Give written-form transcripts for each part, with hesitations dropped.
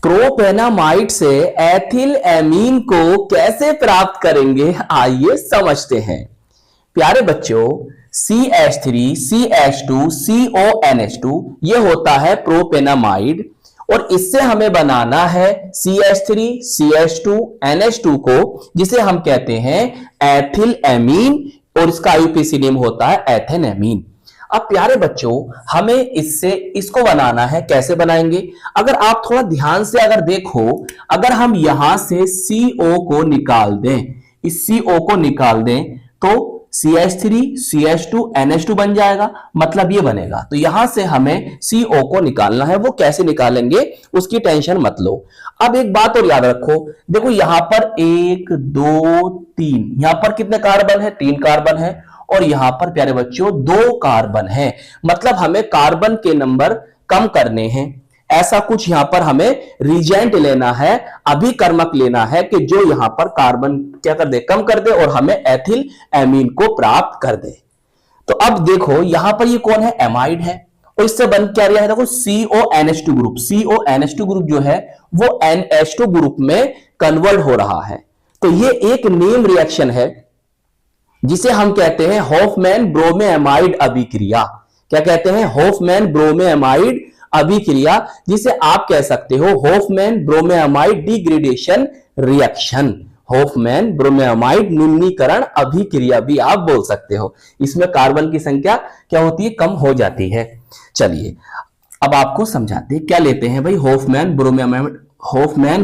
प्रोपेनामाइड से ethyl amine को कैसे प्राप्त करेंगे, आइए समझते हैं। प्यारे बच्चों, CH3, CH2, CONH2 ये होता है प्रोपेनामाइड और इससे हमें बनाना है CH3, CH2, NH2 को, जिसे हम कहते हैं एथिल एमीन और इसका आईयूपीएसी नेम होता है एथेनएमीन। अब प्यारे बच्चों, हमें इससे इसको बनाना है। कैसे बनाएंगे? अगर आप थोड़ा ध्यान से अगर देखो, अगर हम यहां से CO को निकाल दें, इस CO को निकाल दें तो CH3, CH2, NH2 बन जाएगा, मतलब ये बनेगा। तो यहां से हमें CO को निकालना है। वो कैसे निकालेंगे उसकी टेंशन मत लो। अब एक बात और याद रखो, देखो यहां पर 1 2 3, यहां पर कितने कार्बन है? 3 कार्बन है और यहां पर प्यारे बच्चों 2 कार्बन है, मतलब हमें कार्बन के नंबर कम करने हैं। ऐसा कुछ यहां पर हमें रिजेंट लेना है, अभिकर्मक लेना है कि जो यहां पर कार्बन क्या कर दे, कम कर दे और हमें एथिल एमीन को प्राप्त कर दे। तो अब देखो यहां पर ये कौन है? एमाइड है और इससे बन क्या रहा है? देखो CONH2 ग्रुप, CONH2 ग्रुप जो है वो NH2 ग्रुप में कन्वर्ट हो रहा है। तो ये एक नेम रिएक्शन है जिसे हम कहते हैं हॉफमैन ब्रोमेएमाइड अभिक्रिया। क्या कहते हैं? हॉफमैन ब्रोमेएमाइड अभिक्रिया, जिसे आप कह सकते हो हॉफमैन ब्रोमेएमाइड डिग्रेडेशन रिएक्शन, हॉफमैन ब्रोमेएमाइड निम्नीकरण अभिक्रिया भी आप बोल सकते हो। इसमें कार्बन की संख्या क्या होती है? कम हो जाती है। चलिए अब आपको समझाते हैं। क्या लेते हैं भाई? हॉफमैन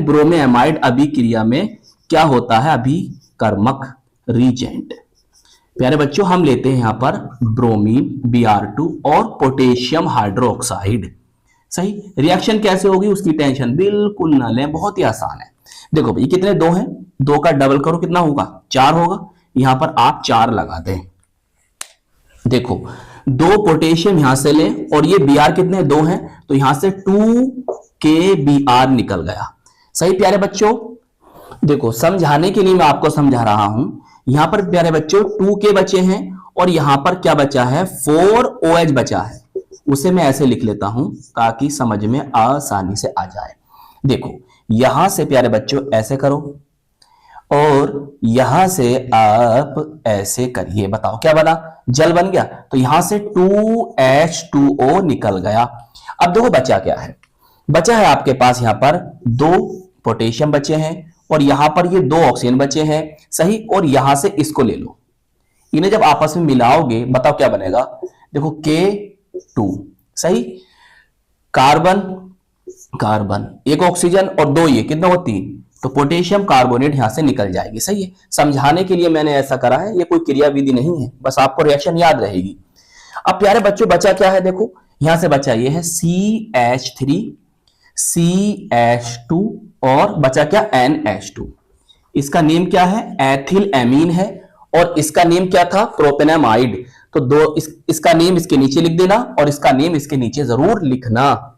ब्रोमेएमाइड अभिक्रिया में क्या होता है? अभिकर्मक रिजेंट। प्यारे बच्चों, हम लेते हैं यहां पर ब्रोमीन Br2 और पोटेशियम हाइड्रोक्साइड। सही। रिएक्शन कैसे होगी उसकी टेंशन बिल्कुल ना लें, बहुत ही आसान है। देखो भाई कितने? 2 हैं, 2 का डबल करो कितना होगा? 4 होगा। यहां पर आप 4 लगा दें। देखो 2 पोटेशियम यहां से लें और ये Br कितने? 2 हैं, तो यहां से 2kBr निकल गया। सही प्यारे बच्चों। देखो समझाने के लिए मैं आपको समझा रहा हूं। यहां पर प्यारे बच्चों 2k बचे हैं और यहां पर क्या बचा है? 4OH बचा है। उसे मैं ऐसे लिख लेता हूं ताकि समझ में आसानी से आ जाए। देखो यहां से प्यारे बच्चों ऐसे करो और यहां से आप ऐसे करिए। बताओ क्या बना? जल बन गया। तो यहां से 2H2O निकल गया। अब देखो बचा क्या है? बचा है आपके पास यहां पर 2 पोटेशियम बचे हैं और यहां पर ये 2 ऑक्सीजन बचे हैं। सही। और यहां से इसको ले लो, इन्हें जब आपस में मिलाओगे बताओ क्या बनेगा? देखो K2। सही। कार्बन कार्बन, 1 ऑक्सीजन और 2 ये कितना हो? 3। तो पोटेशियम कार्बोनेट यहां से निकल जाएगी। सही है। समझाने के लिए मैंने ऐसा करा है, ये कोई क्रिया विधि नहीं है, बस आपको रिएक्शन याद रहेगी। अब प्यारे बच्चों बचा क्या है? देखो यहां से बचा ये है CH3, CH2 और बचा क्या? NH2। इसका नेम क्या है? एथिल एमीन है और इसका नेम क्या था? प्रोपेनामाइड। तो इसका नेम इसके नीचे लिख देना और इसका नेम इसके नीचे जरूर लिखना।